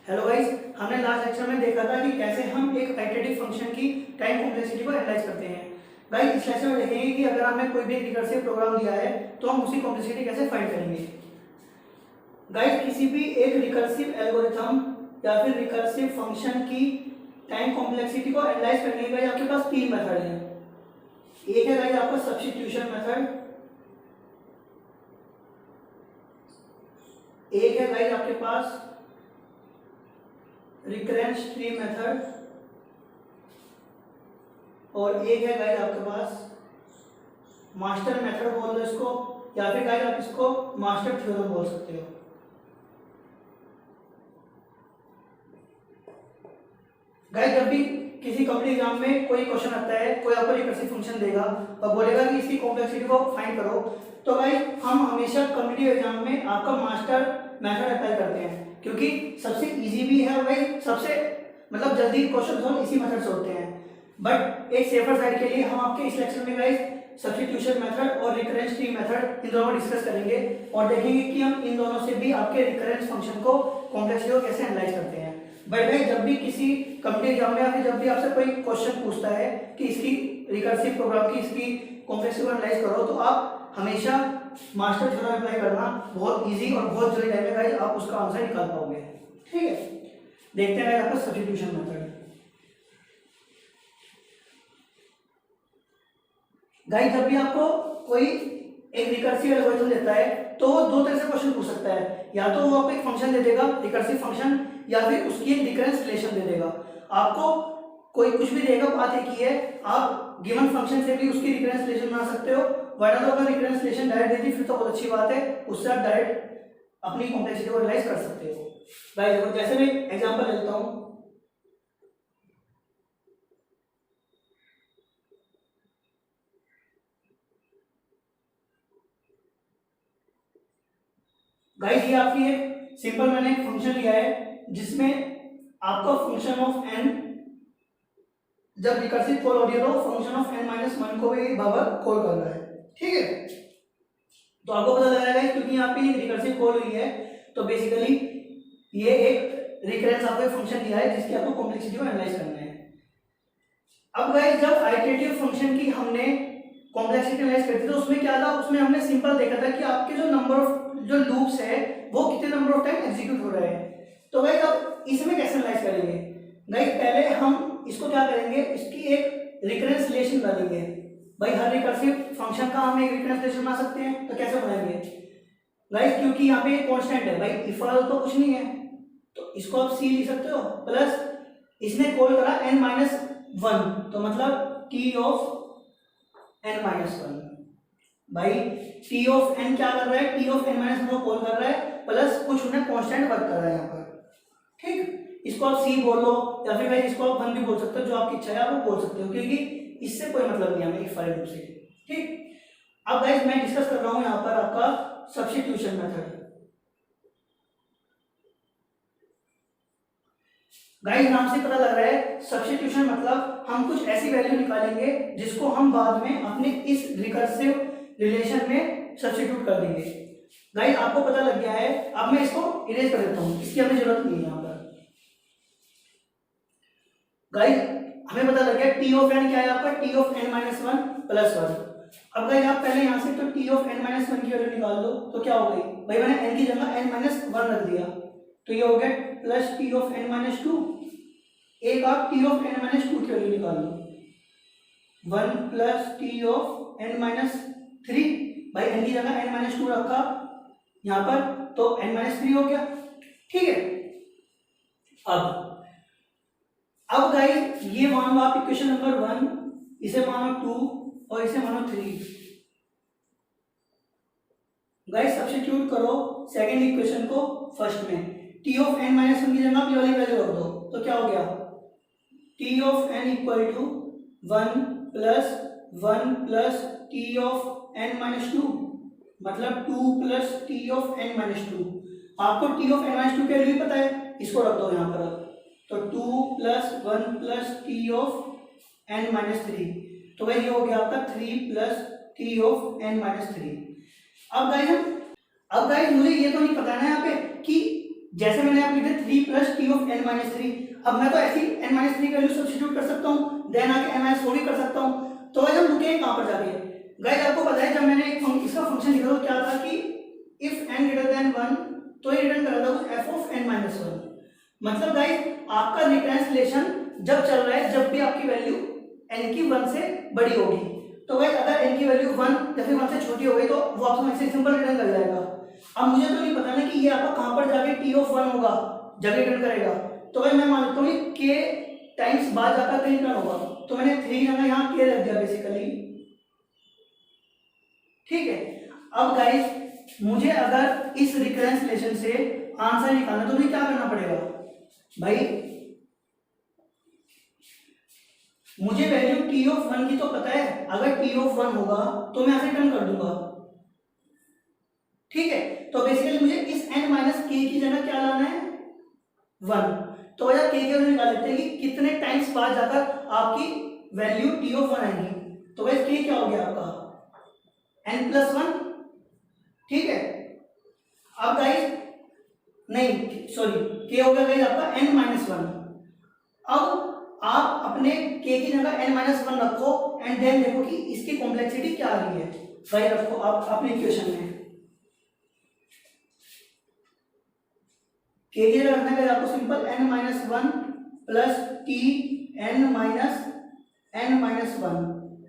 Hello guys, हमने last lecture में देखा था कि कैसे हम एक आइटरेटिव फंक्शन की टाइम कॉम्प्लेक्सिटी को एनालाइज करते हैं। गाइस, इस लेक्चर में देखेंगे कि अगर हमें कोई भी रिकर्सिव प्रोग्राम दिया है तो हम उसकी कॉम्प्लेक्सिटी कैसे फाइंड करेंगे। गाइस, किसी भी एक रिकर्सिव एल्गोरिथम या फिर रिकर्सिव फंक्शन की टाइम कॉम्प्लेक्सिटी को एनालाइज करने के लिए आपके पास तीन मेथड हैं। एक है गाइस आपका सब्स्टिट्यूशन मेथड, एक है गाइस आपके पास रिकरेंस ट्री मेथड और एक है गाइस आपके पास मास्टर मेथड बोल दो इसको, या फिर गाइस आप इसको मास्टर थ्योरम बोल सकते हो। गाइस, जब भी किसी कॉम्पिटिटिव एग्जाम में कोई क्वेश्चन आता है, कोई आपको रिकर्सिव फंक्शन देगा और बोलेगा कि इसकी कॉम्प्लेक्सिटी को फाइंड करो, तो गाइस हम हमेशा कॉम्पिटिटिव एग्जाम में आपका मास्टर मेथड अप्लाई करते हैं, क्योंकि सबसे इजी भी है और भाई सबसे मतलब जल्दी क्वेश्चन सॉल्व इसी मेथड से होते हैं। बट एक सेफर साइड के लिए हम आपके इस लेक्चर में गाइस सब्स्टिट्यूशन मेथड और रिकरेंस ट्री मेथड इन दोनों को डिस्कस करेंगे और देखेंगे कि हम इन दोनों से भी आपके रिकरेंस फंक्शन को कॉम्प्लेक्सिटी को कैसे एनालाइज करते हैं। बट भाई जब भी किसी कॉम्पिटिटिव एग्जाम में या फिर जब भी आपसे कोई क्वेश्चन पूछता है कि इसकी रिकर्सिव प्रोग्राम की इसकी कॉम्प्लेक्सिटी को एनालाइज करो, तो आप हमेशा मास्टर थ्योरम अप्लाई करना, बहुत इजी और बहुत जल्दी टाइम में गाइस आप उसका आंसर निकाल पाओगे। ठीक है, देखते हैं आपका सब्स्टिट्यूशन मेथड। गाइस, जब भी आपको कोई एक रिकर्सिव एल्गोरिथम देता है तो वो दो तरह से क्वेश्चन पूछ सकता है। या तो वो आपको एक फंक्शन दे देगा रिकर्सिव फंक्शन, या फिर उसकी एक रिकरेंस रिलेशन दे देगा। आपको कोई कुछ भी देगा, बात एक ही है, आप गिवन फंक्शन से भी उसकी रिकरेंस रिलेशन बना सकते हो, वरना तो अगर रिकरेंस रिलेशन डायरेक्ट दे दी फिर तो बहुत अच्छी बात है, उससे आप डायरेक्ट अपनी कॉम्प्लेक्सिटी को एनालाइज कर सकते हो। गाइस देखो, जैसे मैं एग्जांपल लेता हूं, गाइस ये आपकी एक सिंपल मैंने एक फंक्शन लिया है जिसमें आपका फंक्शन ऑफ n जब रिकर्सिव कॉल हो रही है तो फंक्शन ऑफ n-1 को भी बराबर कॉल कर रहा है। ठीक है, तो आपको पता लगा है क्योंकि यहाँ पे रिकर्सिव कॉल हुई है तो बेसिकली ये एक रिकरेंस आपको फंक्शन दिया है जिसकी आपको कॉम्प्लेक्सिटी को एनालाइज करना है। अब गाइस, जब आइटरेटिव फंक्शन की हमने कॉम्प्लेक्सिटी एनालाइज करती थी तो उसमें क्या था, उसमें हमने सिंपल देखा था कि आपके जो नंबर ऑफ जो लूप्स है वो कितने नंबर ऑफ टाइम एग्जीक्यूट हो रहे हैं। तो गाइस अब इसमें कैसे एनालाइज करेंगे। गाइस पहले हम इसको क्या करेंगे, इसकी एक रिकरेंस रिलेशन डालेंगे। भाई हर रिकर्सिव फंक्शन का हम एक रिकरेंस रिलेशन बना सकते हैं, तो कैसे बनाएंगे गाइस, क्योंकि यहाँ पे एक कांस्टेंट है, भाई इफल तो कुछ नहीं है तो इसको आप सी लिख सकते हो, प्लस इसने कॉल करा n-1 तो मतलब t ऑफ n-1। भाई t ऑफ n क्या कर रहा है, t ऑफ n-1 को कॉल कर रहा है, प्लस कुछ उन्हें कांस्टेंट वर्क कर रहा है यहाँ पर। ठीक, इसको आप c बोलो या फिर भाई इसको आप 1 भी बोल सकते हो, जो आपकी इच्छा है आप वो बोल सकते हो, क्योंकि इससे कोई मतलब नहीं है हमें इफ रूप से। ठीक, अब गाइस मैं डिस्कस कर रहा हूँ यहाँ पर आपका सब्स्टिट्यूशन मेथड। गाइस नाम से पता लग रहा है सब्स्टिट्यूशन मतलब हम कुछ ऐसी वैल्यू निकालेंगे जिसको हम बाद में अपने इस रिकर्सिव रिलेशन में सब्स्टिट्यूट कर देंगे। गाइस आपको पता लग गया है, अब मैं इसको इरेज कर देता हूं, इसकी हमें जरूरत नहीं है यहाँ पर। गाइस हमें पता लग गया टी ऑफ एन क्या है आपका, टी ऑफ n-1 प्लस 1। अब गाइस आप पहले यहाँ से तो टी ऑफ n-1 की वैल्यू निकाल दो, तो क्या हो गई, भाई मैंने n की जगह n-1 रख दिया तो ये हो गया प्लस टी ऑफ n-2। एक आप टी ऑफ n-2 की वैल्यू निकाल लो, 1 प्लस टी ऑफ n-3, भाई n की जगह n-2 रखा यहाँ पर तो n-3 हो गया। ठीक है, अब गाइस ये मान लो आप इक्वेशन नंबर 1, इसे मानो 2 और इसे मानो 3। गाइस सब्स्टिट्यूट करो सेकंड इक्वेशन को फर्स्ट में, t ऑफ n-1 की जगह ये वाली वैल्यू रख दो तो क्या हो गया, t of n equal to 1 plus t of n-2 मतलब 2 प्लस t ऑफ n-2। आपको t ऑफ n-2 की वैल्यू पता है, इसको रख दो यहाँ पर, तो 2 plus 1 plus t of n-3, तो भाई ये हो गया आपका 3 प्लस t ऑफ n-3। अब गाइस मुझे ये तो नहीं पता ना यहाँ पे कि जैसे मैंने आप लिखे 3 plus T of N minus 3, अब मैं तो ऐसी एन माइनस 3 की वैल्यू सब्स्टिट्यूट कर सकता हूँ, देन आके एन माइनस 4 ही कर सकता हूँ। तो गाइस हम रुके कहाँ पर जाके, गाइस आपको पता है जब मैंने इसका फंक्शन लिखा तो क्या था कि इफ n ग्रेटर देन 1 तो ये रिटर्न कर रहा था कुछ f ऑफ n माइनस 1। मतलब गाइस आपका रिकरेंस रिलेशन जब चल रहा है जब भी आपकी वैल्यू n की 1 से बड़ी होगी। तो गाइस अगर n की वैल्यू 1 या फिर 1 से छोटी हो गई तो वो आपको ऐसे सिंपल रिटर्न कर जाएगा। अब मुझे तो नहीं पता ना कि ये आपका कहां पर जाके t ऑफ 1 होगा जब रिटर्न करेगा, तो भाई मैं मानता हूँ k टाइम्स बाद जाकर कहीं रिटर्न होगा, तो मैंने 3 जगह यहाँ k रख दिया बेसिकली, ठीक है। अब गाइस मुझे अगर इस रिकरेंस रिलेशन से आंसर निकालना तो मुझे क्या करना पड़ेगा भाई, मुझे वैल्यू t ऑफ 1 की तो पता है, अगर t ऑफ 1 होगा तो मैं ऐसे रिटर्न कर दूंगा, ठीक है। तो बेसिकली मुझे इस n माइनस k की जगह क्या लाना है 1, तो वजह k की वैल्यू निकाल लेते हैं कि कितने टाइम्स बाद जाकर आपकी वैल्यू t ऑफ 1 आएगी। तो वैसे k क्या हो गया आपका n प्लस 1, ठीक है। अब गाइस नहीं सॉरी k हो गया गाइस आपका n माइनस 1। अब आप अपने k की जगह n माइनस 1 रखो एंड देन देखो कि इसकी कॉम्प्लेक्सिटी क्या आ रही है, वही रखो आप अपने इक्वेशन में। k की जगह रखना है आपको simple n minus 1 plus t n minus 1,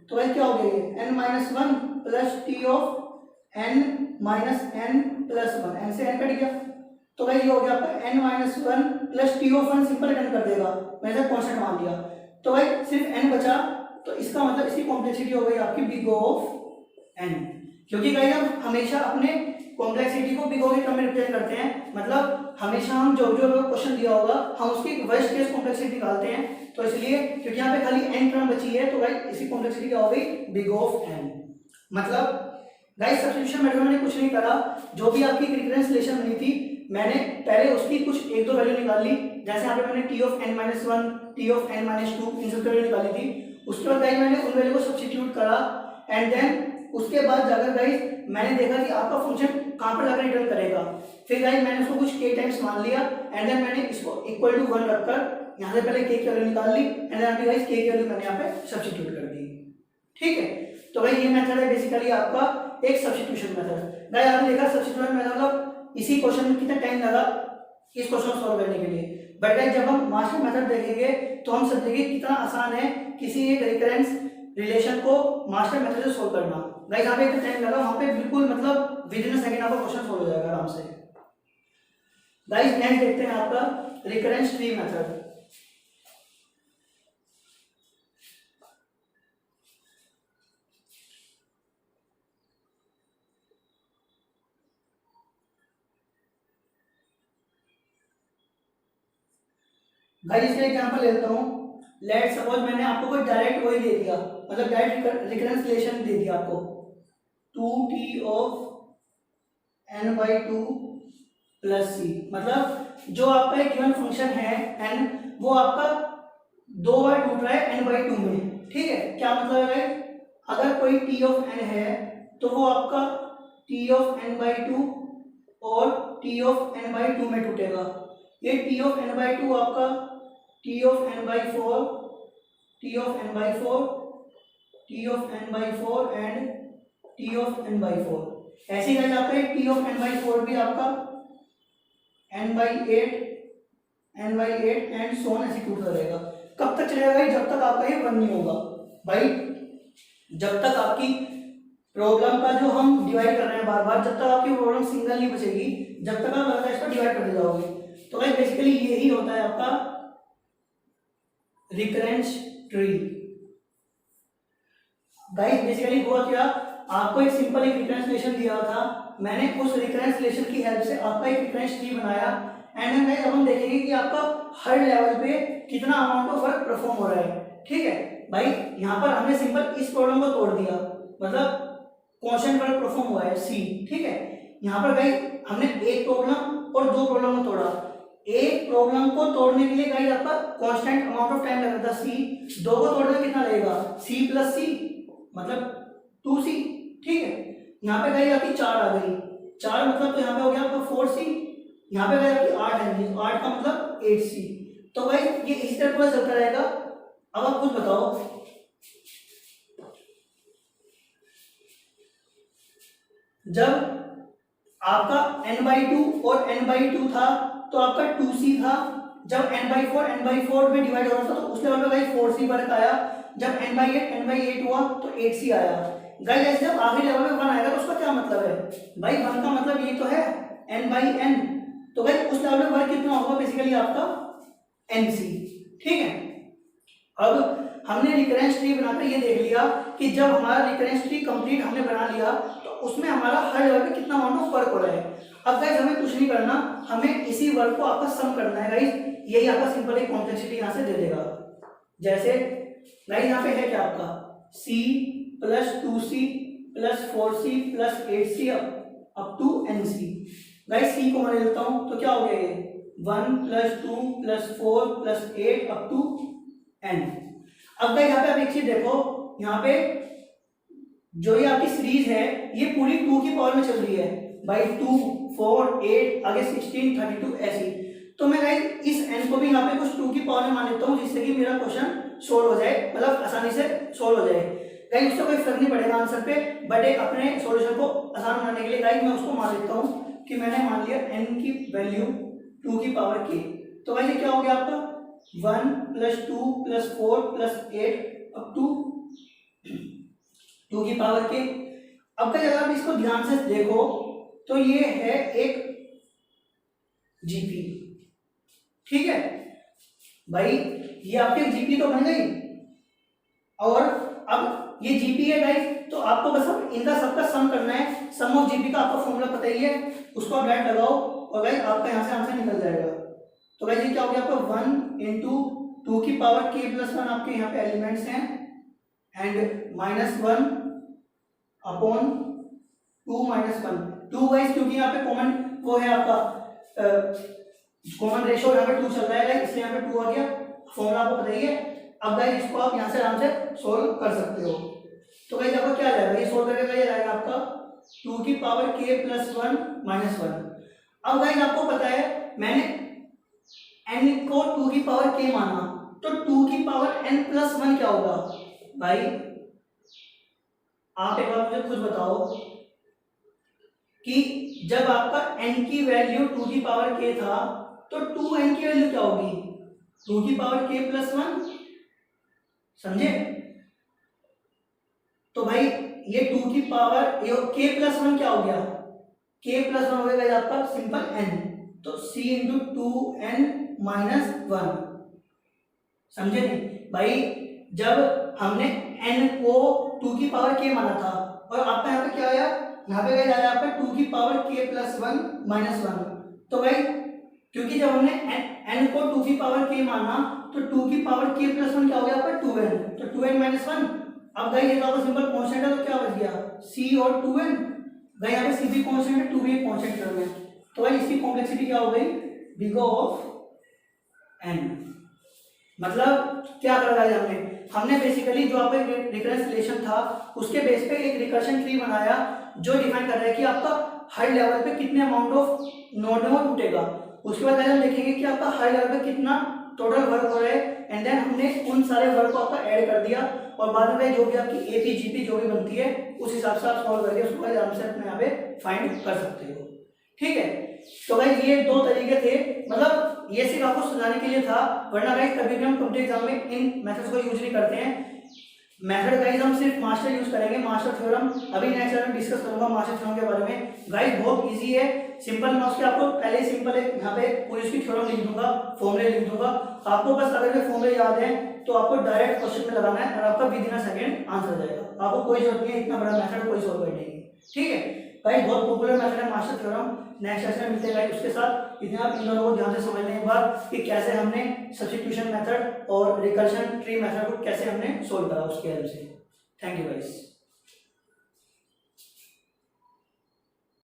तो वह क्या हो गया ये n minus 1 plus T of n minus n plus 1, n से n कट गया, तो भाई ये हो गया आपका n minus 1 plus T of 1 simple return कर देगा, मैंने कांस्टेंट मान लिया, तो भाई सिर्फ n बचा, तो इसका मतलब इसकी कॉम्प्लेक्सिटी हो गई आपकी बिग O ऑफ n, क्योंकि गाइस हम हमेशा अपने कॉम्प्लेक्सिटी को बिग O के टर्म में रिप्रेजेंट करते हैं, मतलब हमेशा हम जो जो क्वेश्चन दिया होगा हम उसकी वर्स्ट केस कॉम्प्लेक्सिटी निकालते हैं, तो इसलिए क्योंकि यहाँ पे खाली n टर्म बची है तो गाइस इसकी कॉम्प्लेक्सिटी क्या हो गई बिग O ऑफ n। मतलब गाइस सब्स्टिट्यूशन मेथड में कुछ नहीं करा, जो भी आपकी रिकरेंस रिलेशन बनी थी मैंने पहले उसकी कुछ एक दो वैल्यू निकाल ली, जैसे यहाँ पे मैंने t of n minus 1 t of n minus 2 इन सब की वैल्यू निकाली थी, उसके बाद गाइस मैंने उन वैल्यू को सब्स्टिट्यूट करा एंड देन उसके बाद जाकर गाइस मैंने देखा कि आपका फंक्शन कहाँ पर जाकर रिटर्न करेगा, फिर गाइस मैंने उसको कुछ k टाइम्स मान लिया एंड देन मैंने इसको इक्वल टू 1 रखकर यहाँ से पहले k की वैल्यू निकाल ली एंड देन गाइस k की वैल्यू मैंने यहाँ पे सब्स्टिट्यूट कर दी, ठीक है। तो भाई ये मेथड है बेसिकली आपका एक सब्स्टिट्यूशन मेथड। गाइस आपने देखा सब्स्टिट्यूशन मेथड मतलब इसी क्वेश्चन में कितना टाइम लगा इस क्वेश्चन को सॉल्व करने के लिए, बट गाइस जब हम मास्टर मेथड देखेंगे तो हम समझेंगे कितना आसान है किसी एक रिकरेंस रिलेशन को मास्टर मेथड से सॉल्व करना। गाइस यहाँ पे इतना टाइम लगा, वहां पे बिल्कुल मतलब विद इन अ सेकंड आपका क्वेश्चन सॉल्व हो जाएगा आराम से। गाइस नेक्स्ट देखते हैं आपका रिकरेंस ट्री मेथड। गाइस इसका एग्जांपल लेता हूं, लेट सपोज मैंने आपको कोई डायरेक्ट वही दे दिया, मतलब डायरेक्ट रिकरेंस रिलेशन दे दिया आपको 2t of n/2 plus c, मतलब जो आपका एक गिवन फंक्शन है n वो आपका 2 बार टूट रहा है n/2 में, ठीक है। क्या मतलब है अगर कोई t ऑफ n है तो वो आपका t ऑफ n/2 और t ऑफ n/2 में टूटेगा, ये t ऑफ n/2 आपका t of n/4 t of n/4 t of n/4 and t of n/4, ऐसे ही आपका t ऑफ n/4 भी आपका n/8 एंड सो ऑन ऐसे टूट रहेगा। कब तक चलेगा जब तक आपका ये 1 नहीं होगा भाई, जब तक आपकी प्रॉब्लम का जो हम डिवाइड कर रहे हैं बार बार, जब तक आपकी प्रॉब्लम सिंगल नहीं बचेगी, जब तक आप लगातार इसको डिवाइड करते जाओगे। तो भाई बेसिकली यही होता है आपका रिकरेंस ट्री। गाइस बेसिकली हुआ क्या, आपको एक सिंपल एक रिकरेंस रिलेशन दिया था, मैंने उस रिकरेंस रिलेशन की हेल्प से आपका एक रिकरेंस ट्री बनाया एंड गाइस अब हम देखेंगे कि आपका हर लेवल पे कितना अमाउंट ऑफ वर्क परफॉर्म हो रहा है, ठीक है। भाई यहाँ पर हमने सिंपल इस प्रॉब्लम को तोड़ दिया, मतलब कांस्टेंट वर्क परफॉर्म हुआ है c, ठीक है। यहाँ पर गाइस हमने एक प्रॉब्लम और दो प्रॉब्लम को तोड़ा, एक प्रॉब्लम को तोड़ने के लिए गाइस आपका कांस्टेंट अमाउंट ऑफ टाइम लग रहा था c, दो को तोड़ने में कितना लगेगा c प्लस c मतलब 2c, ठीक है। यहाँ पे गाइस आपकी 4 आ गई, 4 मतलब तो यहाँ पे हो गया आपका 4c यहाँ पे अगर आपकी 8 है, 8 का मतलब 8c। तो भाई ये इसी तरह पूरा चलता रहेगा। अब आप खुद बताओ, जब आपका n/2 और n/2 था तो आपका 2c था। जब n/4 n/4 में डिवाइड हो रहा था तो उस लेवल पे भाई 4c वर्क आया। जब n/8 n/8 हुआ तो 8c आया। गाइस ऐसे जब आखिरी लेवल में 1 आएगा तो उसका क्या मतलब है भाई, 1 का मतलब ये तो है n/n। तो गाइस उस लेवल में वर्क कितना होगा बेसिकली आपका nc। ठीक है, अब हमने रिकरेंस ट्री बनाकर ये देख लिया कि जब हमारा रिकरेंस ट्री कंप्लीट हमने बना लिया तो उसमें हमारा हर लेवल पे कितना अमाउंट ऑफ वर्क हो रहा है। अब गाइस हमें कुछ नहीं करना, हमें इसी वर्क को आपका सम करना है गाइस। यही आपका सिंपल एक कॉम्प्लेक्सिटी यहाँ से दे देगा। जैसे गाइस यहाँ पे है क्या आपका c plus 2c plus 4c plus 8c up to nc। Guys c को मैं ले लेता हूँ तो क्या हो गया ये 1 plus 2 plus 4 plus 8 up to n। अब गाइस यहाँ पे आप एक चीज देखो, यहाँ पे जो ये आपकी सीरीज है ये पूरी 2 की पावर में चल रही है भाई, 2 4 8 आगे 16 32 ऐसी। तो मैं गाइस इस n को भी यहाँ पे कुछ 2 की पावर में मान लेता हूँ जिससे कि मेरा क्वेश्चन सोल्व हो जाए, मतलब आसानी से सोल्व हो जाए। गाइस उससे कोई फर्क नहीं पड़ेगा आंसर पे, बट एक अपने सॉल्यूशन को आसान बनाने के लिए गाइस मैं उसको मान लेता हूँ कि मैंने मान लिया n की वैल्यू 2 की पावर k। तो गाइस ये क्या हो गया आपका 1 plus 2 plus 4 plus 8 up to 2 की पावर के। अब अगर आप इसको ध्यान से देखो तो ये है एक जीपी। ठीक है भाई, ये आपके जीपी तो बन गई, और अब ये जीपी है गाइस, तो आपको बस अब इनका सबका सम करना है। सम ऑफ जीपी का आपको फॉर्मूला पता ही है, उसको आप डायरेक्ट लगाओ और गाइस आपका यहाँ से आंसर निकल जाएगा। तो गाइस ये क्या हो गया आपका 1 इंटू 2 की पावर k प्लस 1 आपके यहाँ पे एलिमेंट्स हैं, एंड -1 अपॉन 2 -1 2 गाइस, क्योंकि यहाँ पे कॉमन वो है आपका कॉमन रेशियो यहाँ पे 2 चल रहा है इसलिए यहाँ पे 2 आ गया। फॉर्मूला आपको पता ही है। अब गाइस इसको आप यहाँ से आराम से सोल्व कर सकते हो। तो गाइस आपका क्या जाएगा, ये सोल्व करके क्या जाएगा आपका 2 की पावर k प्लस 1 -1। अब गाइस आपको पता है मैंने n को 2 की पावर k माना, तो 2 की पावर n प्लस 1 क्या होगा भाई, आप एक बार मुझे खुद बताओ कि जब आपका n की वैल्यू 2 की पावर k था तो 2n की वैल्यू क्या होगी 2 की पावर k प्लस 1, समझे। तो भाई ये 2 की पावर k प्लस 1 क्या हो गया, k प्लस 1 हो गया आपका सिंपल n, तो c इंटू 2n माइनस 1, समझे नहीं भाई। जब हमने n को 2 की पावर k माना था और आपका यहाँ पे क्या आया, यहाँ पे क्या आया आपका 2 की पावर k प्लस 1 माइनस 1। तो भाई क्योंकि जब हमने n को 2 की पावर k माना तो 2 की पावर k प्लस 1 क्या हो गया आपका 2n, तो 2n माइनस 1। अब गाइस ये तो आपका सिंपल कांस्टेंट है, तो क्या बच गया c और 2n। गाइस यहाँ पे c भी कांस्टेंट है, 2 भी एक कांस्टेंट टर्म है, तो भाई इसकी कॉम्प्लेक्सिटी क्या हो गई बिग ऑफ n। मतलब क्या कर रहा है हमने बेसिकली जो आपका रिकरेंस रिलेशन था उसके बेस पे एक रिकर्शन ट्री बनाया जो डिफाइन कर रहा है कि आपका हर लेवल पे कितने अमाउंट ऑफ नोड में वो टूटेगा। उसके बाद हम देखेंगे कि आपका हर लेवल पे कितना टोटल वर्क हो रहा है, एंड देन हमने उन सारे वर्क को आपका ऐड कर दिया और बाद में जो भी आपकी एपी जीपी जो भी बनती है उस हिसाब से आप सॉल्व करके उसको आराम से अपने यहाँ पे फाइंड कर सकते हो। ठीक है, तो गाइस ये 2 तरीके थे, मतलब ये सिर्फ आपको सुझाने के लिए था, वरना गाइस कभी भी हम कॉम्पिटिटिव एग्जाम में इन मेथड्स को यूज नहीं करते हैं। मेथड गाइस हम सिर्फ मास्टर यूज करेंगे, मास्टर थ्योरम। अभी नेक्स्ट टाइम डिस्कस करूंगा मास्टर थ्योरम के बारे में। गाइस बहुत इजी है, सिंपल। मैं उसके आपको पहले सिंपल एक यहाँ पे पूरी उसकी थ्योरम लिख दूंगा, फॉर्मूले लिख दूंगा। आपको बस अगर ये फॉर्मूले याद है तो आपको डायरेक्ट क्वेश्चन में लगाना है और आपका within a second answer आ जाएगा। आपको कोई जरूरत नहीं है इतना बड़ा मेथड कोई सॉल्व करने की। ठीक है भाई, बहुत पॉपुलर मेथड है मास्टर थ्योरम। नेक्स्ट सेशन में मिलते हैं गाइस उसके साथ। इतना आप इन दोनों को ध्यान से समझ लें एक बार कि कैसे हमने सब्स्टिट्यूशन मेथड और रिकर्शन ट्री मेथड को कैसे हमने सोल्व करा उसके हेल्प से। Thank you guys.